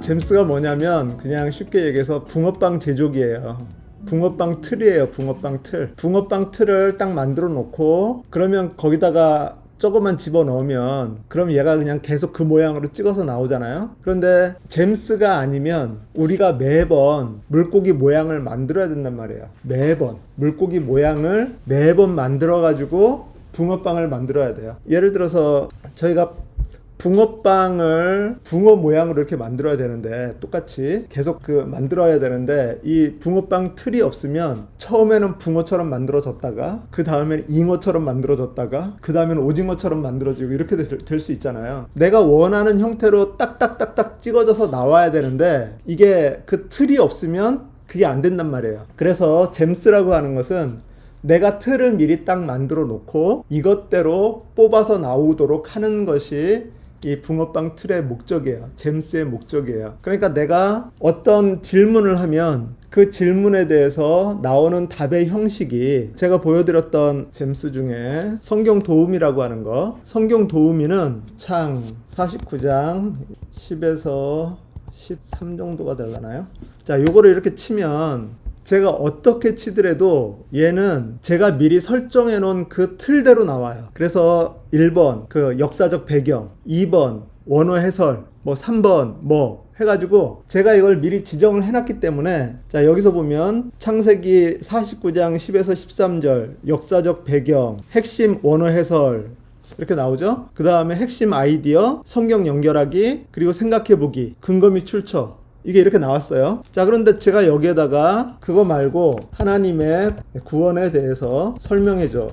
잼스가 뭐냐면 그냥 쉽게 얘기해서 붕어빵 제조기예요. 붕어빵 틀이에요. 붕어빵 틀. 붕어빵 틀을 딱 만들어 놓고 그러면 거기다가 조금만 집어넣으면 그럼 얘가 그냥 계속 그 모양으로 찍어서 나오잖아요. 그런데 잼스가 아니면 우리가 매번 물고기 모양을 만들어야 된단 말이에요. 매번 물고기 모양을 매번 만들어 가지고 붕어빵을 만들어야 돼요. 예를 들어서 저희가 붕어빵을 붕어 모양으로 이렇게 만들어야 되는데 똑같이 계속 만들어야 되는데 이 붕어빵 틀이 없으면 처음에는 붕어처럼 만들어졌다가 그 다음에는 잉어처럼 만들어졌다가 그 다음에는 오징어처럼 만들어지고 이렇게 될 수 있잖아요. 내가 원하는 형태로 딱딱딱딱 찍어져서 나와야 되는데 이게 그 틀이 없으면 그게 안 된단 말이에요. 그래서 잼스라고 하는 것은 내가 틀을 미리 딱 만들어 놓고 이것대로 뽑아서 나오도록 하는 것이 이 붕어빵 틀의 목적이에요. 잼스의 목적이에요. 그러니까 내가 어떤 질문을 하면 그 질문에 대해서 나오는 답의 형식이 제가 보여드렸던 잼스 중에 성경 도우미라고 하는 거, 성경 도우미는 창 49장 10에서 13 정도가 되려나요? 자, 요거를 이렇게 치면 제가 어떻게 치더라도 얘는 제가 미리 설정해 놓은 그 틀대로 나와요. 그래서 1번 그 역사적 배경, 2번 원어 해설, 뭐 3번 뭐 해가지고 제가 이걸 미리 지정을 해놨기 때문에 자 여기서 보면 창세기 49장 10에서 13절 역사적 배경, 핵심 원어 해설 이렇게 나오죠. 그 다음에 핵심 아이디어, 성경 연결하기, 그리고 생각해보기, 근거 및 출처, 이게 이렇게 나왔어요. 자, 그런데 제가 여기에다가 그거 말고 하나님의 구원에 대해서 설명해줘.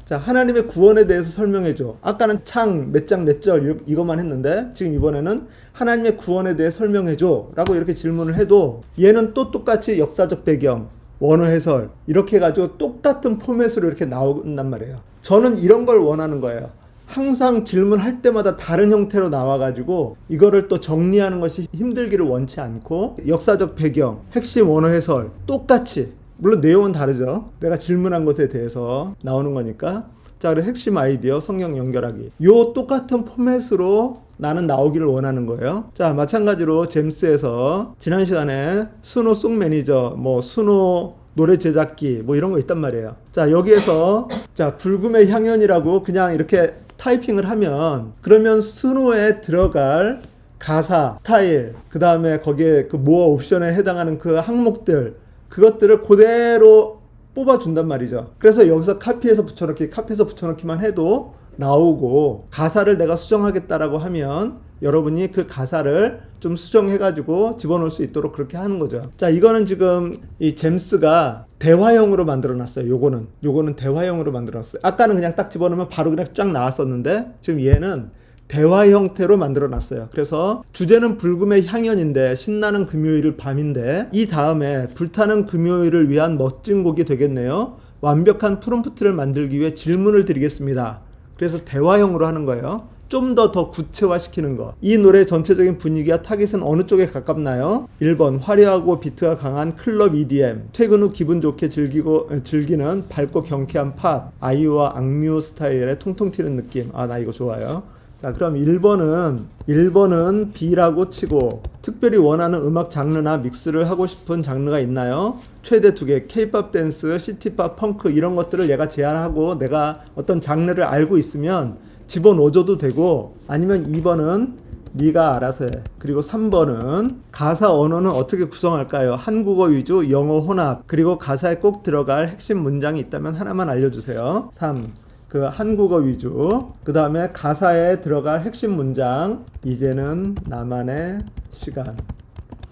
자, 하나님의 구원에 대해서 설명해줘. 아까는 창 몇 장 몇 절 이것만 했는데 지금 이번에는 하나님의 구원에 대해 설명해줘 라고 이렇게 질문을 해도 얘는 또 똑같이 역사적 배경, 원어 해설 이렇게 해가지고 똑같은 포맷으로 이렇게 나온단 말이에요. 저는 이런 걸 원하는 거예요. 항상 질문할 때마다 다른 형태로 나와가지고 이거를 또 정리하는 것이 힘들기를 원치 않고 역사적 배경, 핵심 원어 해설 똑같이, 물론 내용은 다르죠. 내가 질문한 것에 대해서 나오는 거니까. 자, 그리고 핵심 아이디어, 성경 연결하기, 요 똑같은 포맷으로 나는 나오기를 원하는 거예요. 자, 마찬가지로 잼스에서 지난 시간에 수노 송 매니저, 뭐 수노 노래 제작기 뭐 이런 거 있단 말이에요. 자, 여기에서 자 불금의 향연이라고 그냥 이렇게 타이핑을 하면 그러면 수노에 들어갈 가사, 스타일, 그 다음에 거기에 그 모어 옵션에 해당하는 그 항목들 그것들을 그대로 뽑아준단 말이죠. 그래서 여기서 카피해서 붙여넣기만 해도 나오고 가사를 내가 수정하겠다라고 하면 여러분이 그 가사를 좀 수정해가지고 집어넣을 수 있도록 그렇게 하는 거죠. 자, 이거는 지금 이 잼스가 대화형으로 만들어놨어요. 요거는 대화형으로 만들어놨어요. 아까는 그냥 딱 집어넣으면 바로 그냥 쫙 나왔었는데 지금 얘는 대화 형태로 만들어놨어요. 그래서 주제는 불금의 향연인데 신나는 금요일 밤인데 이 다음에 불타는 금요일을 위한 멋진 곡이 되겠네요. 완벽한 프롬프트를 만들기 위해 질문을 드리겠습니다. 그래서 대화형으로 하는 거예요. 좀 더 구체화시키는 거. 이 노래 전체적인 분위기와 타깃은 어느 쪽에 가깝나요? 1번 화려하고 비트가 강한 클럽 EDM, 퇴근 후 기분 좋게 즐기는 밝고 경쾌한 팝, 아이유와 악뮤 스타일의 통통 튀는 느낌. 아, 나 이거 좋아요. 자, 그럼 1번은 B라고 치고 특별히 원하는 음악 장르나 믹스를 하고 싶은 장르가 있나요? 최대 2개, K-pop 댄스, 시티팝, 펑크 이런 것들을 얘가 제안하고 내가 어떤 장르를 알고 있으면 집어넣어줘도 되고, 아니면 2번은 네가 알아서 해. 그리고 3번은 가사 언어는 어떻게 구성할까요? 한국어 위주, 영어 혼합, 그리고 가사에 꼭 들어갈 핵심 문장이 있다면 하나만 알려주세요. 3. 그 한국어 위주, 그 다음에 가사에 들어갈 핵심 문장, 이제는 나만의 시간,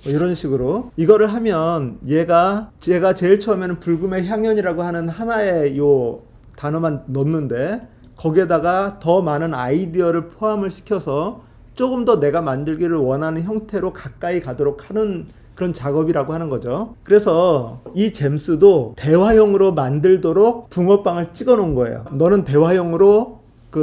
뭐 이런 식으로 이거를 하면 제가 제일 처음에는 불금의 향연이라고 하는 하나의 요 단어만 넣는데 거기에다가 더 많은 아이디어를 포함을 시켜서 조금 더 내가 만들기를 원하는 형태로 가까이 가도록 하는 그런 작업이라고 하는 거죠. 그래서 이 잼스도 대화형으로 만들도록 붕어빵을 찍어 놓은 거예요. 너는 대화형으로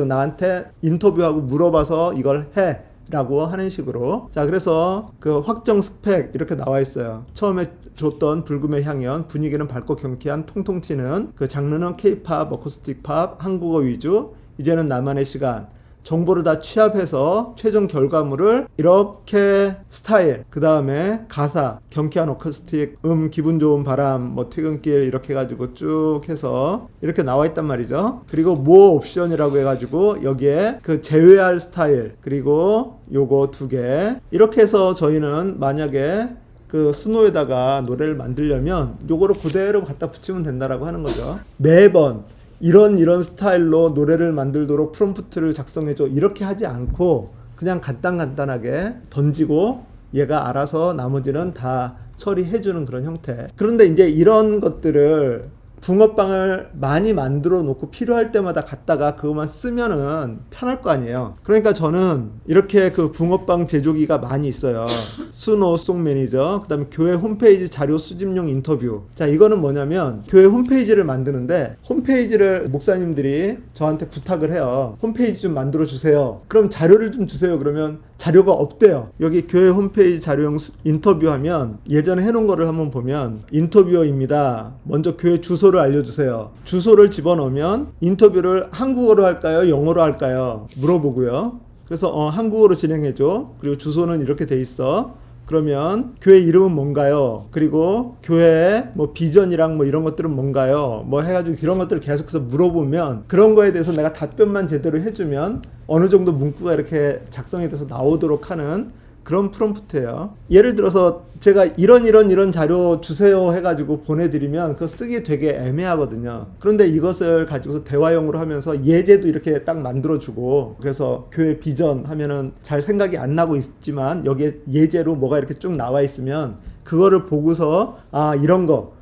나한테 인터뷰하고 물어봐서 이걸 해 라고 하는 식으로. 자, 그래서 그 확정 스펙 이렇게 나와 있어요. 처음에 줬던 불금의 향연, 분위기는 밝고 경쾌한 통통 튀는, 그 장르는 K-팝, 어쿠스틱 팝, 한국어 위주, 이제는 나만의 시간. 정보를 다 취합해서 최종 결과물을 이렇게 스타일, 그 다음에 가사, 경쾌한 어쿠스틱, 기분 좋은 바람, 뭐 퇴근길 이렇게 해가지고 쭉 해서 이렇게 나와 있단 말이죠. 그리고 모 옵션이라고 해가지고 여기에 그 제외할 스타일, 그리고 요거 2개 이렇게 해서 저희는 만약에 그 스노에다가 노래를 만들려면 요거를 그대로 갖다 붙이면 된다라고 하는 거죠. 매번 이런 스타일로 노래를 만들도록 프롬프트를 작성해줘 이렇게 하지 않고 그냥 간단하게 던지고 얘가 알아서 나머지는 다 처리해주는 그런 형태. 그런데 이제 이런 것들을 붕어빵을 많이 만들어 놓고 필요할 때마다 갖다가 그것만 쓰면은 편할 거 아니에요. 그러니까 저는 이렇게 그 붕어빵 제조기가 많이 있어요. 수노 송 매니저, 그 다음에 교회 홈페이지 자료 수집용 인터뷰. 자, 이거는 뭐냐면 교회 홈페이지를 만드는데 홈페이지를 목사님들이 저한테 부탁을 해요. 홈페이지 좀 만들어 주세요. 그럼 자료를 좀 주세요. 그러면 자료가 없대요. 여기 교회 홈페이지 자료용 인터뷰하면 예전에 해놓은 거를 한번 보면 인터뷰어입니다. 먼저 교회 주소를 알려주세요. 주소를 집어넣으면 인터뷰를 한국어로 할까요? 영어로 할까요? 물어보고요. 그래서 한국어로 진행해줘. 그리고 주소는 이렇게 돼 있어. 그러면 교회 이름은 뭔가요? 그리고 교회 뭐 비전이랑 뭐 이런 것들은 뭔가요? 뭐 해가지고 이런 것들을 계속해서 물어보면 그런 거에 대해서 내가 답변만 제대로 해주면 어느 정도 문구가 이렇게 작성이 돼서 나오도록 하는 그런 프롬프트예요. 예를 들어서 제가 이런 자료 주세요 해가지고 보내드리면 그거 쓰기 되게 애매하거든요. 그런데 이것을 가지고서 대화용으로 하면서 예제도 이렇게 딱 만들어주고, 그래서 교회 비전 하면은 잘 생각이 안 나고 있지만 여기에 예제로 뭐가 이렇게 쭉 나와 있으면 그거를 보고서 이런 거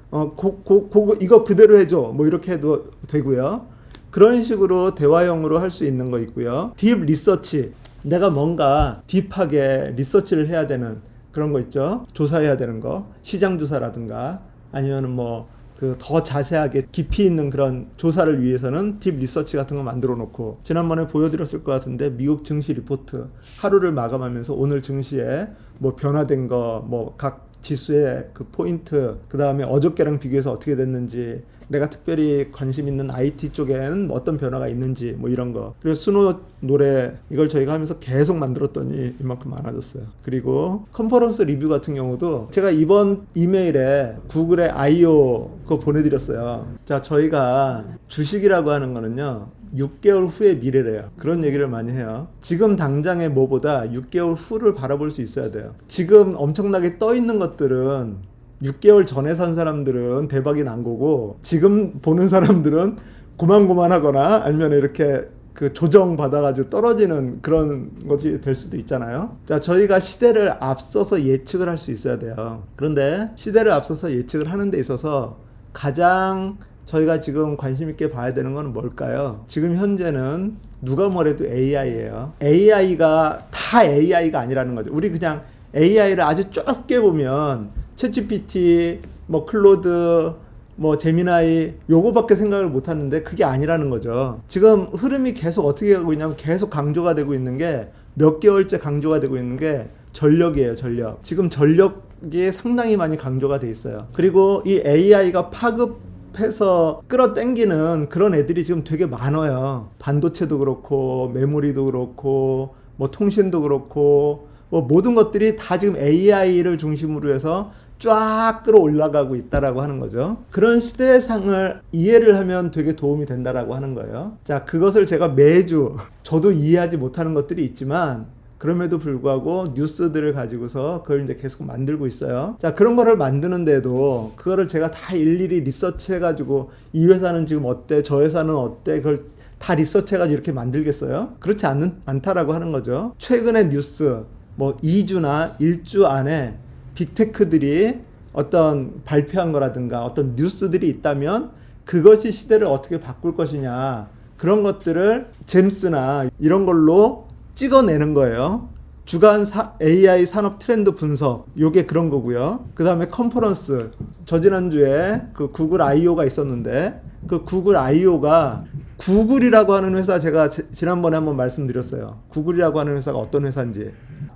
이거 그대로 해줘 뭐 이렇게 해도 되고요. 그런 식으로 대화용으로 할 수 있는 거 있고요. 딥 리서치, 내가 뭔가 딥하게 리서치를 해야 되는 그런 거 있죠. 조사해야 되는 거, 시장 조사라든가 아니면 뭐 그 더 자세하게 깊이 있는 그런 조사를 위해서는 딥 리서치 같은 거 만들어 놓고, 지난번에 보여드렸을 것 같은데 미국 증시 리포트 하루를 마감하면서 오늘 증시에 뭐 변화된 거, 뭐 각 지수의 그 포인트, 그 다음에 어저께랑 비교해서 어떻게 됐는지, 내가 특별히 관심 있는 IT 쪽에는 어떤 변화가 있는지 뭐 이런 거. 그리고 수노 노래 이걸 저희가 하면서 계속 만들었더니 이만큼 많아졌어요. 그리고 컨퍼런스 리뷰 같은 경우도 제가 이번 이메일에 구글의 I.O. 그거 보내드렸어요. 자, 저희가 주식이라고 하는 거는요 6개월 후의 미래래요. 그런 얘기를 많이 해요. 지금 당장의 뭐보다 6개월 후를 바라볼 수 있어야 돼요. 지금 엄청나게 떠 있는 것들은 6개월 전에 산 사람들은 대박이 난 거고, 지금 보는 사람들은 고만고만하거나 아니면 이렇게 그 조정 받아가지고 떨어지는 그런 것이 될 수도 있잖아요. 자, 저희가 시대를 앞서서 예측을 할 수 있어야 돼요. 그런데 시대를 앞서서 예측을 하는 데 있어서 가장 저희가 지금 관심 있게 봐야 되는 건 뭘까요? 지금 현재는 누가 뭐래도 AI예요. AI가 다 AI가 아니라는 거죠. 우리 그냥 AI를 아주 좁게 보면 챗GPT, 뭐 클로드, 뭐 제미나이 요거밖에 생각을 못 하는데 그게 아니라는 거죠. 지금 흐름이 계속 어떻게 가고 있냐면 계속 강조가 되고 있는 게, 몇 개월째 강조가 되고 있는 게 전력이에요. 전력. 지금 전력이 상당히 많이 강조가 돼 있어요. 그리고 이 AI가 파급해서 끌어당기는 그런 애들이 지금 되게 많아요. 반도체도 그렇고 메모리도 그렇고 뭐 통신도 그렇고 뭐 모든 것들이 다 지금 AI를 중심으로 해서 쫙 끌어올라가고 있다라고 하는 거죠. 그런 시대상을 이해를 하면 되게 도움이 된다라고 하는 거예요. 자, 그것을 제가 매주 저도 이해하지 못하는 것들이 있지만 그럼에도 불구하고 뉴스들을 가지고서 그걸 이제 계속 만들고 있어요. 자, 그런 거를 만드는데도 그거를 제가 다 일일이 리서치 해가지고 이 회사는 지금 어때, 저 회사는 어때, 그걸 다 리서치 해가지고 이렇게 만들겠어요? 그렇지 않다라고 하는 거죠. 최근의 뉴스, 뭐 2주나 1주 안에 빅테크들이 어떤 발표한 거라든가 어떤 뉴스들이 있다면 그것이 시대를 어떻게 바꿀 것이냐, 그런 것들을 잼스나 이런 걸로 찍어내는 거예요. 주간 AI 산업 트렌드 분석, 요게 그런 거고요. 그 다음에 컨퍼런스, 저지난주에 그 구글 I.O.가 있었는데 그 구글 I.O.가 구글이라고 하는 회사, 제가 지난번에 한번 말씀드렸어요. 구글이라고 하는 회사가 어떤 회사인지.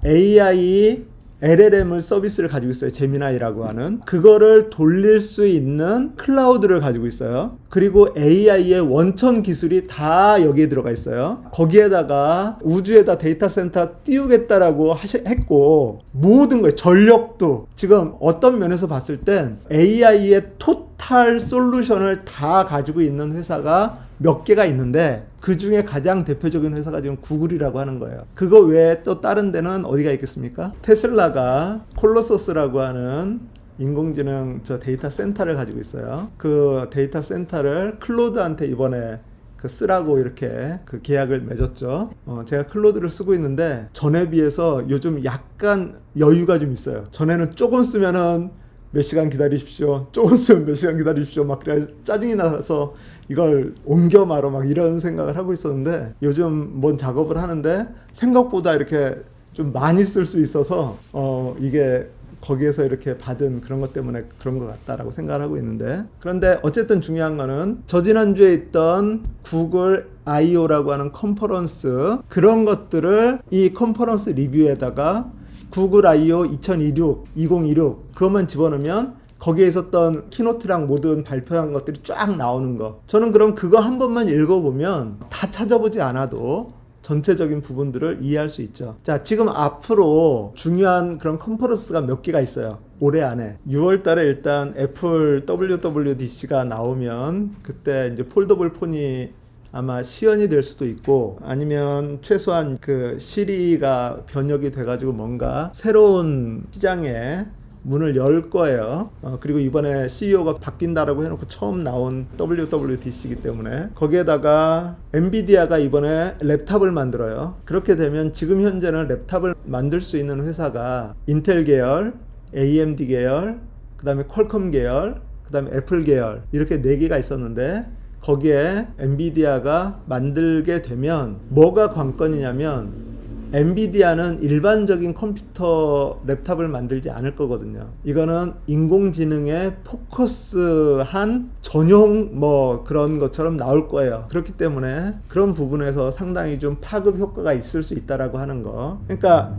AI LLM을 서비스를 가지고 있어요. 제미나이라고 하는. 그거를 돌릴 수 있는 클라우드를 가지고 있어요. 그리고 AI의 원천 기술이 다 여기에 들어가 있어요. 거기에다가 우주에다 데이터 센터 띄우겠다라고 했고, 모든 거예요. 전력도. 지금 어떤 면에서 봤을 땐 AI의 토탈 솔루션을 다 가지고 있는 회사가 몇 개가 있는데, 그 중에 가장 대표적인 회사가 지금 구글이라고 하는 거예요. 그거 외에 또 다른 데는 어디가 있겠습니까? 테슬라가 콜로서스라고 하는 인공지능 데이터 센터를 가지고 있어요. 그 데이터 센터를 클로드한테 이번에 쓰라고 이렇게 그 계약을 맺었죠. 제가 클로드를 쓰고 있는데 전에 비해서 요즘 약간 여유가 좀 있어요. 전에는 조금 쓰면은 몇 시간 기다리십시오. 조금 쓰면 몇 시간 기다리십시오. 막 그래 짜증이 나서 이걸 옮겨 말어 막 이런 생각을 하고 있었는데, 요즘 뭔 작업을 하는데 생각보다 이렇게 좀 많이 쓸 수 있어서 이게 거기에서 이렇게 받은 그런 것 때문에 그런 것 같다라고 생각을 하고 있는데, 그런데 어쨌든 중요한 거는 저지난주에 있던 구글 I.O.라고 하는 컨퍼런스, 그런 것들을 이 컨퍼런스 리뷰에다가 구글 I.O. 2026 그것만 집어넣으면 거기에 있었던 키노트랑 모든 발표한 것들이 쫙 나오는 거. 저는 그럼 그거 한 번만 읽어보면 다 찾아보지 않아도 전체적인 부분들을 이해할 수 있죠. 자, 지금 앞으로 중요한 그런 컨퍼런스가 몇 개가 있어요. 올해 안에 6월 달에 일단 애플 WWDC가 나오면 그때 이제 폴더블 폰이 아마 시연이 될 수도 있고, 아니면 최소한 그 시리가 변혁이 돼가지고 뭔가 새로운 시장에 문을 열 거예요. 그리고 이번에 CEO가 바뀐다라고 해놓고 처음 나온 WWDC이기 때문에, 거기에다가 엔비디아가 이번에 랩탑을 만들어요. 그렇게 되면 지금 현재는 랩탑을 만들 수 있는 회사가 인텔 계열, AMD 계열, 그 다음에 퀄컴 계열, 그 다음에 애플 계열, 이렇게 4개가 있었는데, 거기에 엔비디아가 만들게 되면 뭐가 관건이냐면, 엔비디아는 일반적인 컴퓨터 랩탑을 만들지 않을 거거든요. 이거는 인공지능에 포커스한 전용 뭐 그런 것처럼 나올 거예요. 그렇기 때문에 그런 부분에서 상당히 좀 파급 효과가 있을 수 있다라고 하는 거. 그러니까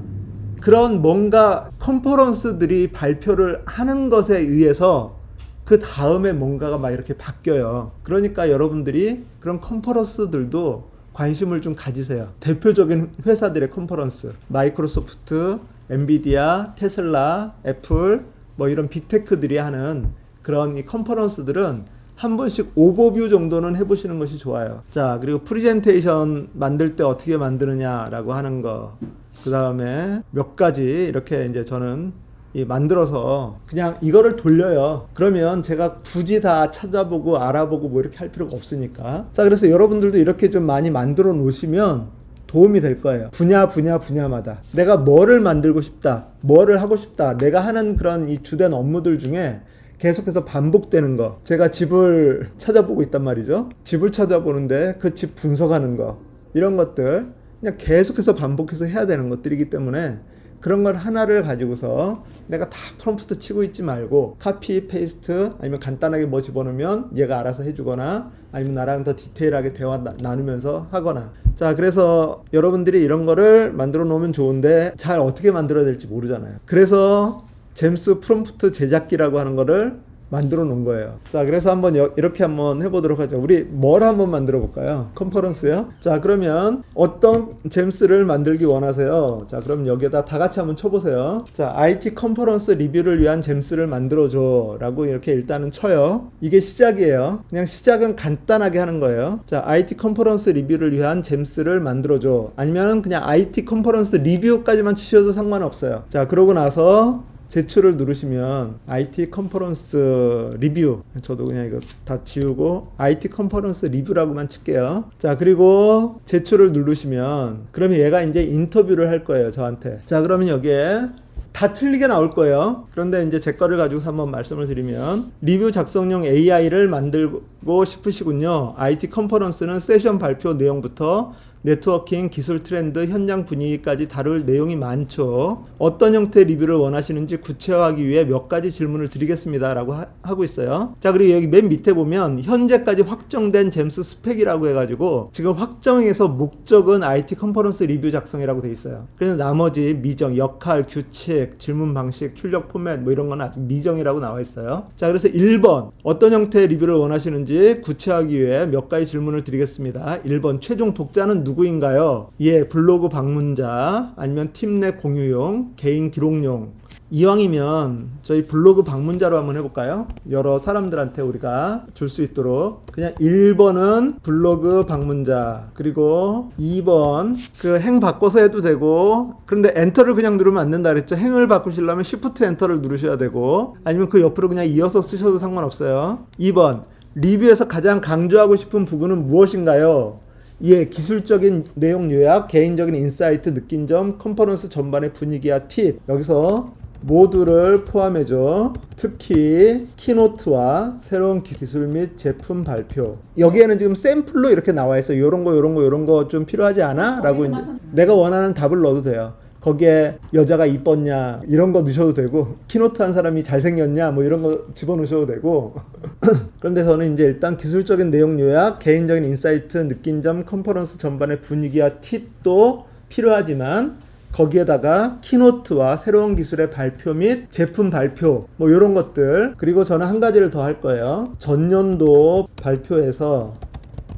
그런 뭔가 컨퍼런스들이 발표를 하는 것에 의해서 그 다음에 뭔가가 막 이렇게 바뀌어요. 그러니까 여러분들이 그런 컨퍼런스들도 관심을 좀 가지세요. 대표적인 회사들의 컨퍼런스, 마이크로소프트, 엔비디아, 테슬라, 애플, 뭐 이런 빅테크들이 하는 그런 이 컨퍼런스들은 한 번씩 오버뷰 정도는 해보시는 것이 좋아요. 자, 그리고 프리젠테이션 만들 때 어떻게 만드느냐라고 하는 거, 그 다음에 몇 가지 이렇게 이제 저는 만들어서 그냥 이거를 돌려요. 그러면 제가 굳이 다 찾아보고 알아보고 뭐 이렇게 할 필요가 없으니까. 자, 그래서 여러분들도 이렇게 좀 많이 만들어 놓으시면 도움이 될 거예요. 분야마다 내가 뭐를 만들고 싶다, 뭐를 하고 싶다, 내가 하는 그런 이 주된 업무들 중에 계속해서 반복되는 거. 제가 집을 찾아보고 있단 말이죠. 집을 찾아보는데 그 집 분석하는 거, 이런 것들 그냥 계속해서 반복해서 해야 되는 것들이기 때문에, 그런 걸 하나를 가지고서 내가 다 프롬프트 치고 있지 말고 카피, 페이스트, 아니면 간단하게 뭐 집어넣으면 얘가 알아서 해주거나, 아니면 나랑 더 디테일하게 대화 나누면서 하거나. 자, 그래서 여러분들이 이런 거를 만들어 놓으면 좋은데 잘 어떻게 만들어야 될지 모르잖아요. 그래서 잼스 프롬프트 제작기라고 하는 거를 만들어 놓은 거예요. 자, 그래서 한번 이렇게 한번 해보도록 하죠. 우리 뭘 한번 만들어 볼까요? 컨퍼런스요? 자, 그러면 어떤 잼스를 만들기 원하세요? 자, 그럼 여기에다 다 같이 한번 쳐보세요. 자, IT 컨퍼런스 리뷰를 위한 잼스를 만들어줘 라고 이렇게 일단은 쳐요. 이게 시작이에요. 그냥 시작은 간단하게 하는 거예요. 자, IT 컨퍼런스 리뷰를 위한 잼스를 만들어줘. 아니면 그냥 IT 컨퍼런스 리뷰까지만 치셔도 상관없어요. 자, 그러고 나서 제출을 누르시면 IT 컨퍼런스 리뷰, 저도 그냥 이거 다 지우고 IT 컨퍼런스 리뷰라고만 칠게요. 자, 그리고 제출을 누르시면 그러면 얘가 이제 인터뷰를 할 거예요, 저한테. 자, 그러면 여기에 다 틀리게 나올 거예요. 그런데 이제 제 거를 가지고 한번 말씀을 드리면, 리뷰 작성용 AI를 만들고 싶으시군요. IT 컨퍼런스는 세션 발표 내용부터 네트워킹, 기술 트렌드, 현장 분위기까지 다룰 내용이 많죠. 어떤 형태의 리뷰를 원하시는지 구체화하기 위해 몇 가지 질문을 드리겠습니다 라고 하고 있어요. 자, 그리고 여기 맨 밑에 보면 현재까지 확정된 잼스 스펙이라고 해가지고 지금 확정해서 목적은 IT 컨퍼런스 리뷰 작성이라고 돼 있어요. 그래서 나머지 미정, 역할, 규칙, 질문 방식, 출력 포맷 뭐 이런 건 아직 미정이라고 나와 있어요. 자, 그래서 1번 어떤 형태의 리뷰를 원하시는지 구체화하기 위해 몇 가지 질문을 드리겠습니다. 1번 최종 독자는 누구인가요? 예, 블로그 방문자, 아니면 팀 내 공유용, 개인 기록용. 이왕이면 저희 블로그 방문자로 한번 해볼까요? 여러 사람들한테 우리가 줄 수 있도록. 그냥 1번은 블로그 방문자, 그리고 2번 그 행 바꿔서 해도 되고, 그런데 엔터를 그냥 누르면 안 된다 그랬죠. 행을 바꾸시려면 Shift 엔터를 누르셔야 되고, 아니면 그 옆으로 그냥 이어서 쓰셔도 상관없어요. 2번 리뷰에서 가장 강조하고 싶은 부분은 무엇인가요? 예, 기술적인 내용 요약, 개인적인 인사이트, 느낀 점, 컨퍼런스 전반의 분위기와 팁. 여기서 모두를 포함해줘. 특히 키노트와 새로운 기술 및 제품 발표. 여기에는 지금 샘플로 이렇게 나와 있어요. 요런 거 좀 필요하지 않아? 라고 이제 내가 원하는 답을 넣어도 돼요. 거기에 여자가 이뻤냐 이런 거 넣으셔도 되고, 키노트 한 사람이 잘생겼냐 뭐 이런 거 집어넣으셔도 되고. 그런데 저는 이제 일단 기술적인 내용 요약, 개인적인 인사이트, 느낀 점, 컨퍼런스 전반의 분위기와 팁도 필요하지만 거기에다가 키노트와 새로운 기술의 발표 및 제품 발표 뭐 이런 것들. 그리고 저는 한 가지를 더 할 거예요. 전년도 발표에서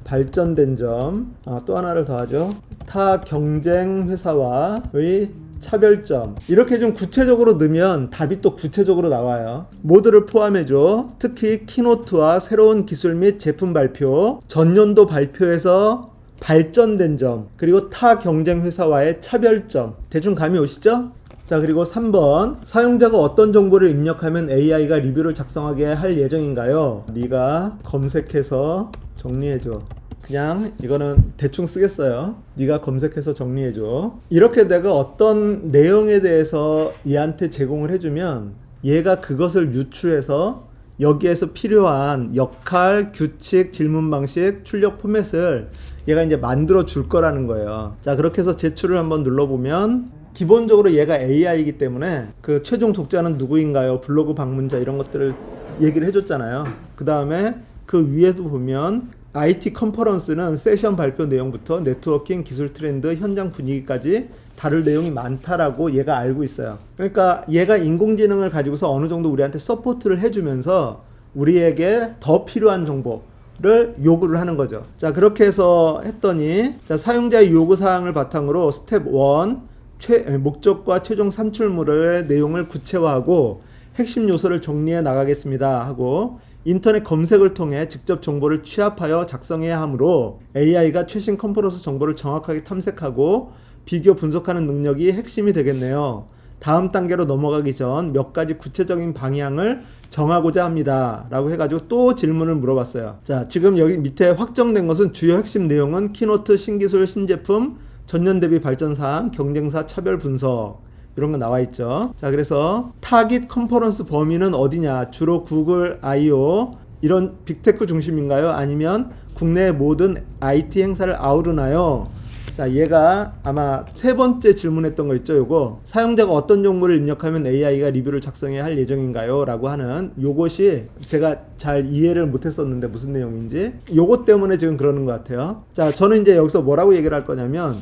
발전된 점, 또 하나를 더 하죠. 타 경쟁 회사와의 차별점. 이렇게 좀 구체적으로 넣으면 답이 또 구체적으로 나와요. 모두를 포함해줘. 특히 키노트와 새로운 기술 및 제품 발표, 전년도 발표에서 발전된 점, 그리고 타 경쟁 회사와의 차별점. 대충 감이 오시죠? 자, 그리고 3번 사용자가 어떤 정보를 입력하면 AI가 리뷰를 작성하게 할 예정인가요? 네가 검색해서 정리해줘. 그냥 이거는 대충 쓰겠어요. 네가 검색해서 정리해줘. 이렇게 내가 어떤 내용에 대해서 얘한테 제공을 해주면 얘가 그것을 유추해서 여기에서 필요한 역할, 규칙, 질문 방식, 출력 포맷을 얘가 이제 만들어 줄 거라는 거예요. 자, 그렇게 해서 제출을 한번 눌러보면 기본적으로 얘가 AI이기 때문에 그 최종 독자는 누구인가요? 블로그 방문자 이런 것들을 얘기를 해줬잖아요. 그 다음에 그 위에도 보면 IT 컨퍼런스는 세션 발표 내용부터 네트워킹, 기술 트렌드, 현장 분위기까지 다룰 내용이 많다라고 얘가 알고 있어요. 그러니까 얘가 인공지능을 가지고서 어느 정도 우리한테 서포트를 해주면서 우리에게 더 필요한 정보를 요구를 하는 거죠. 자, 그렇게 해서 했더니, 자, 사용자의 요구사항을 바탕으로 스텝 1, 목적과 최종 산출물의 내용을 구체화하고 핵심 요소를 정리해 나가겠습니다 하고, 인터넷 검색을 통해 직접 정보를 취합하여 작성해야 하므로 AI가 최신 컨퍼런스 정보를 정확하게 탐색하고 비교 분석하는 능력이 핵심이 되겠네요. 다음 단계로 넘어가기 전 몇 가지 구체적인 방향을 정하고자 합니다 라고 해가지고 또 질문을 물어봤어요. 자, 지금 여기 밑에 확정된 것은 주요 핵심 내용은 키노트, 신기술, 신제품, 전년 대비 발전사항, 경쟁사 차별 분석 이런 거 나와 있죠. 자, 그래서 타깃 컨퍼런스 범위는 어디냐? 주로 구글 I/O 이런 빅테크 중심인가요? 아니면 국내 모든 IT 행사를 아우르나요? 자, 얘가 아마 세 번째 질문했던 거 있죠. 요거 사용자가 어떤 정보를 입력하면 AI가 리뷰를 작성해야 할 예정인가요? 라고 하는 요것이 제가 잘 이해를 못했었는데 무슨 내용인지 요것 때문에 지금 그러는 것 같아요. 자, 저는 이제 여기서 뭐라고 얘기를 할 거냐면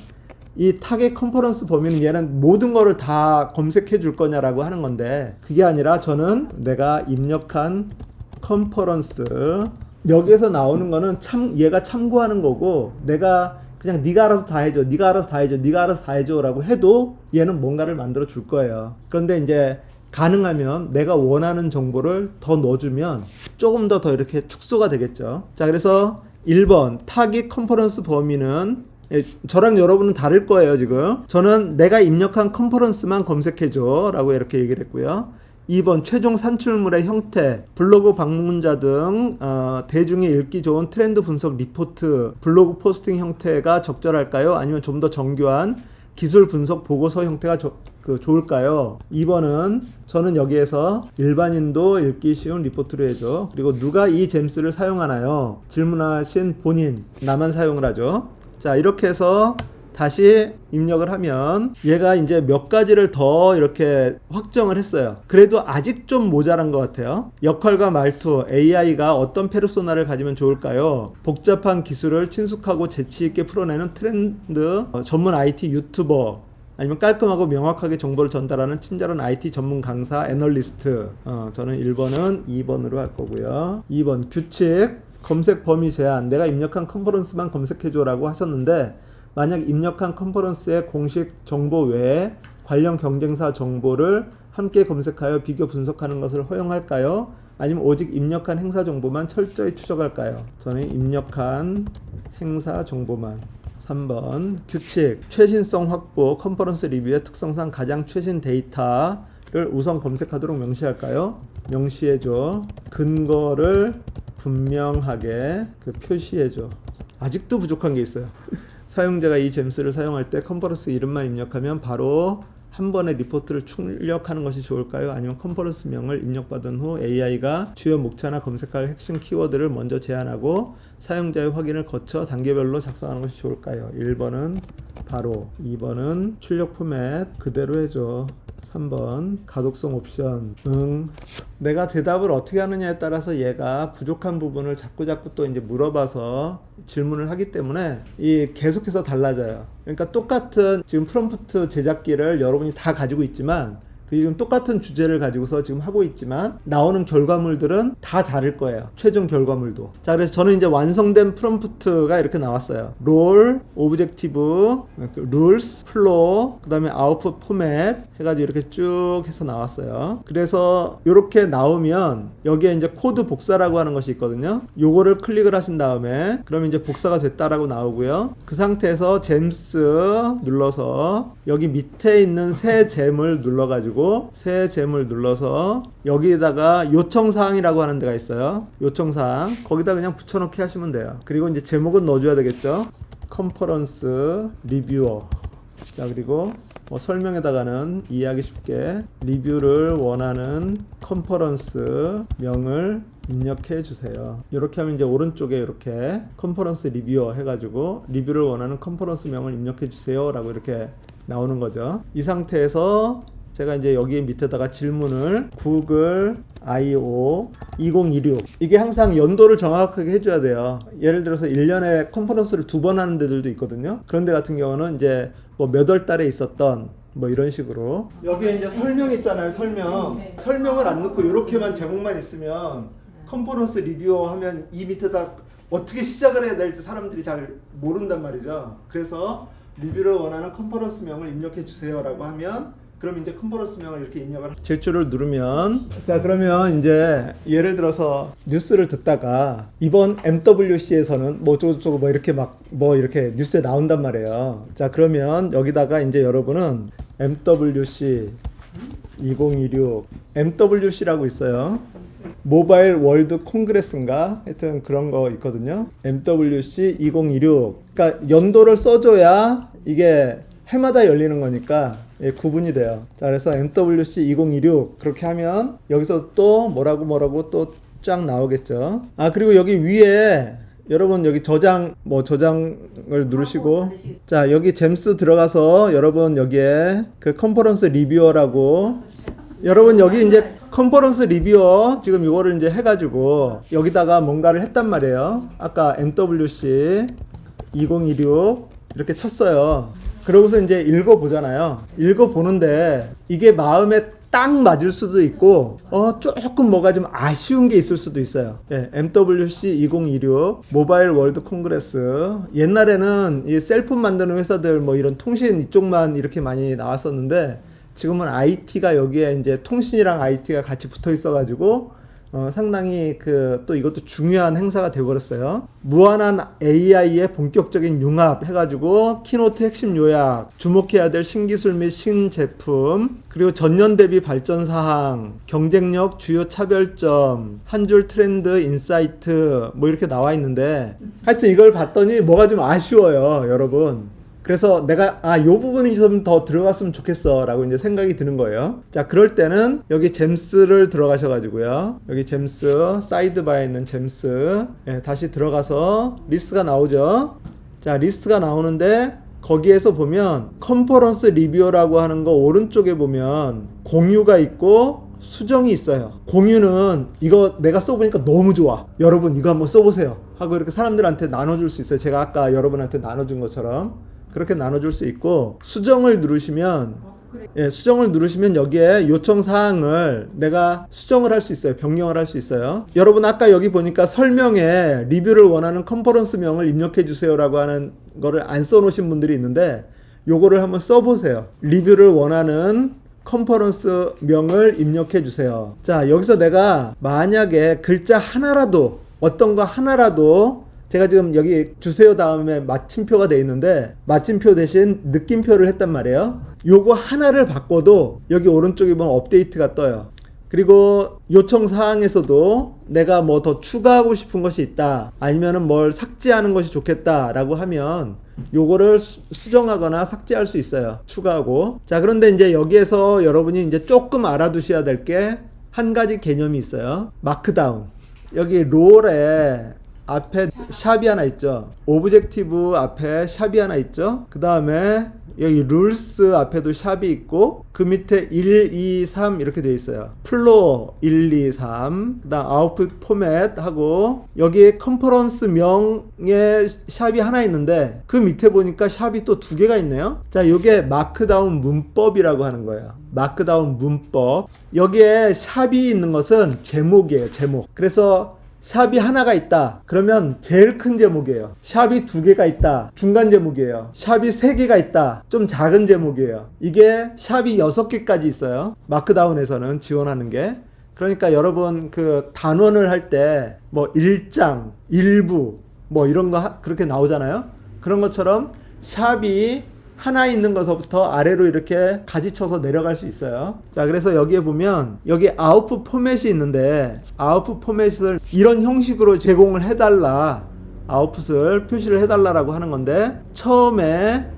이 타겟 컨퍼런스 범위는 얘는 모든 거를 다 검색해 줄 거냐라고 하는 건데, 그게 아니라 저는 내가 입력한 컨퍼런스 여기에서 나오는 거는 얘가 참고하는 거고, 내가 그냥 네가 알아서 다 해줘, 네가 알아서 다 해줘, 네가 알아서 다 해줘 라고 해도 얘는 뭔가를 만들어 줄 거예요. 그런데 이제 가능하면 내가 원하는 정보를 더 넣어주면 조금 더 이렇게 축소가 되겠죠. 자, 그래서 1번 타깃 컨퍼런스 범위는 저랑 여러분은 다를 거예요. 지금 저는 내가 입력한 컨퍼런스만 검색해줘 라고 이렇게 얘기를 했고요. 2번 최종 산출물의 형태, 블로그 방문자 등 대중이 읽기 좋은 트렌드 분석 리포트, 블로그 포스팅 형태가 적절할까요? 아니면 좀 더 정교한 기술 분석 보고서 형태가 좋을까요? 2번은 저는 여기에서 일반인도 읽기 쉬운 리포트를 해줘. 그리고 누가 이 잼스를 사용하나요? 질문하신 본인, 나만 사용을 하죠. 자, 이렇게 해서 다시 입력을 하면 얘가 이제 몇 가지를 더 이렇게 확정을 했어요. 그래도 아직 좀 모자란 것 같아요. 역할과 말투, AI가 어떤 페르소나를 가지면 좋을까요? 복잡한 기술을 친숙하고 재치있게 풀어내는 트렌드, 전문 IT 유튜버, 아니면 깔끔하고 명확하게 정보를 전달하는 친절한 IT 전문 강사, 애널리스트. 저는 1번은 2번으로 할 거고요. 2번 규칙, 검색 범위 제한. 내가 입력한 컨퍼런스만 검색해줘라고 하셨는데 만약 입력한 컨퍼런스의 공식 정보 외에 관련 경쟁사 정보를 함께 검색하여 비교 분석하는 것을 허용할까요? 아니면 오직 입력한 행사 정보만 철저히 추적할까요? 저는 입력한 행사 정보만. 3번 규칙, 최신성 확보, 컨퍼런스 리뷰의 특성상 가장 최신 데이터를 우선 검색하도록 명시할까요? 명시해줘. 근거를 분명하게 표시해줘. 아직도 부족한 게 있어요. 사용자가 이 잼스를 사용할 때 컨퍼런스 이름만 입력하면 바로 한 번에 리포트를 출력하는 것이 좋을까요? 아니면 컨퍼런스명을 입력받은 후 AI가 주요 목차나 검색할 핵심 키워드를 먼저 제안하고 사용자의 확인을 거쳐 단계별로 작성하는 것이 좋을까요? 1번은 바로, 2번은 출력 포맷 그대로 해줘. 3번 가독성 옵션. 내가 대답을 어떻게 하느냐에 따라서 얘가 부족한 부분을 자꾸 또 이제 물어봐서 질문을 하기 때문에 이 계속해서 달라져요. 그러니까 똑같은 지금 프롬프트 제작기를 여러분이 다 가지고 있지만 그 지금 똑같은 주제를 가지고서 지금 하고 있지만 나오는 결과물들은 다 다를 거예요. 최종 결과물도. 자, 그래서 저는 이제 완성된 프롬프트가 이렇게 나왔어요. 롤, 오브젝티브, 룰스, 플로우, 그 다음에 아웃풋 포맷 해가지고 이렇게 쭉 해서 나왔어요. 그래서 이렇게 나오면 여기에 이제 코드 복사라고 하는 것이 있거든요. 요거를 클릭을 하신 다음에 그러면 이제 복사가 됐다라고 나오고요. 그 상태에서 잼스 눌러서 여기 밑에 있는 새 잼을 눌러가지고 새 잼을 눌러서 여기에다가 요청사항이라고 하는 데가 있어요. 요청사항 거기다 그냥 붙여넣기 하시면 돼요. 그리고 이제 제목은 넣어줘야 되겠죠. 컨퍼런스 리뷰어. 자, 그리고 설명에다가는 이해하기 쉽게 리뷰를 원하는 컨퍼런스 명을 입력해 주세요. 이렇게 하면 이제 오른쪽에 이렇게 컨퍼런스 리뷰어 해가지고 리뷰를 원하는 컨퍼런스 명을 입력해 주세요 라고 이렇게 나오는 거죠. 이 상태에서 제가 이제 여기 밑에다가 질문을 구글 I/O 2026 이게 항상 연도를 정확하게 해줘야 돼요. 예를 들어서 1년에 컨퍼런스를 2번 하는 데들도 있거든요. 그런 데 같은 경우는 이제 뭐 몇 월 달에 있었던 뭐 이런 식으로 여기에 이제 설명 있잖아요. 설명을 안 넣고 이렇게만 제목만 있으면 컨퍼런스 리뷰어 하면 이 밑에다 어떻게 시작을 해야 될지 사람들이 잘 모른단 말이죠. 그래서 리뷰를 원하는 컨퍼런스명을 입력해 주세요 라고 하면 그럼 이제 컨퍼런스명을 이렇게 입력을 제출을 누르면 자, 그러면 이제 예를 들어서 뉴스를 듣다가 이번 MWC에서는 뭐 어쩌고저쩌고 뭐 이렇게 막 뭐 이렇게 뉴스에 나온단 말이에요. 자, 그러면 여기다가 이제 여러분은 MWC 2026 MWC라고 있어요. 모바일 월드 콩그레스인가 하여튼 그런 거 있거든요. MWC 2026 그러니까 연도를 써줘야 이게 해마다 열리는 거니까 구분이 돼요. 자, 그래서 MWC 2026 그렇게 하면 여기서 또 뭐라고 또 쫙 나오겠죠. 아, 그리고 여기 위에 여러분 여기 저장을 누르시고 자, 여기 잼스 들어가서 여러분 여기에 그 컨퍼런스 리뷰어라고 여러분 여기 이제 컨퍼런스 리뷰어 지금 이거를 이제 해가지고 여기다가 뭔가를 했단 말이에요. 아까 MWC 2026 이렇게 쳤어요. 그러고서 이제 읽어보잖아요. 읽어보는데 이게 마음에 딱 맞을 수도 있고 조금 뭐가 좀 아쉬운 게 있을 수도 있어요. 예, MWC 2026 모바일 월드 콩그레스 옛날에는 이 셀폰 만드는 회사들 뭐 이런 통신 이쪽만 이렇게 많이 나왔었는데 지금은 IT가 여기에 이제 통신이랑 IT가 같이 붙어 있어가지고 상당히 또 이것도 중요한 행사가 되어버렸어요. 무한한 AI의 본격적인 융합 해가지고 키노트 핵심 요약, 주목해야 될 신기술 및 신제품, 그리고 전년 대비 발전 사항, 경쟁력, 주요 차별점, 한 줄 트렌드, 인사이트 뭐 이렇게 나와 있는데 하여튼 이걸 봤더니 뭐가 좀 아쉬워요, 여러분. 그래서 내가 요 부분이 좀 더 들어갔으면 좋겠어 라고 이제 생각이 드는 거예요. 자, 그럴 때는 여기 잼스를 들어가셔가지고요. 여기 잼스 사이드바에 있는 잼스 다시 들어가서 리스트가 나오죠. 자, 리스트가 나오는데 거기에서 보면 컨퍼런스 리뷰어라고 하는 거 오른쪽에 보면 공유가 있고 수정이 있어요. 공유는 이거 내가 써보니까 너무 좋아, 여러분 이거 한번 써보세요 하고 이렇게 사람들한테 나눠줄 수 있어요. 제가 아까 여러분한테 나눠준 것처럼 그렇게 나눠줄 수 있고, 수정을 누르시면 예, 수정을 누르시면 여기에 요청 사항을 내가 수정을 할 수 있어요. 변경을 할 수 있어요. 여러분 아까 여기 보니까 설명에 리뷰를 원하는 컨퍼런스 명을 입력해 주세요라고 하는 거를 안 써놓으신 분들이 있는데 요거를 한번 써보세요. 리뷰를 원하는 컨퍼런스 명을 입력해 주세요. 자, 여기서 내가 만약에 글자 하나라도, 어떤 거 하나라도, 제가 지금 여기 주세요 다음에 마침표가 돼 있는데 마침표 대신 느낌표를 했단 말이에요. 요거 하나를 바꿔도 여기 오른쪽에 보면 업데이트가 떠요. 그리고 요청 사항에서도 내가 뭐 더 추가하고 싶은 것이 있다, 아니면은 뭘 삭제하는 것이 좋겠다 라고 하면 요거를 수정하거나 삭제할 수 있어요. 추가하고. 자, 그런데 이제 여기에서 여러분이 이제 조금 알아두셔야 될 게 한 가지 개념이 있어요. 마크다운. 여기 롤에 앞에 샵이 하나 있죠. 오브젝티브 앞에 샵이 하나 있죠. 그 다음에 여기 룰스 앞에도 샵이 있고, 그 밑에 1, 2, 3 이렇게 되어 있어요. 플로어 1, 2, 3, 그 다음 아웃풋 포맷 하고, 여기에 컨퍼런스 명의 샵이 하나 있는데 그 밑에 보니까 샵이 또 두 개가 있네요. 자, 요게 마크다운 문법이라고 하는 거예요. 마크다운 문법. 여기에 샵이 있는 것은 제목이에요. 제목. 그래서 샵이 하나가 있다 그러면 제일 큰 제목이에요. 샵이 두 개가 있다, 중간 제목이에요. 샵이 세 개가 있다, 좀 작은 제목이에요. 이게 샵이 6개까지 있어요. 마크다운에서는 지원하는 게. 그러니까 여러분 그 단원을 할 때 뭐 1장, 일부 뭐 이런 거 그렇게 나오잖아요. 그런 것처럼 샵이 하나 있는 것부터 아래로 이렇게 가지쳐서 내려갈 수 있어요. 자, 그래서 여기에 보면 여기 아웃풋 포맷이 있는데 아웃풋 포맷을 이런 형식으로 제공을 해달라, 아웃풋을 표시를 해달라라고 하는 건데, 처음에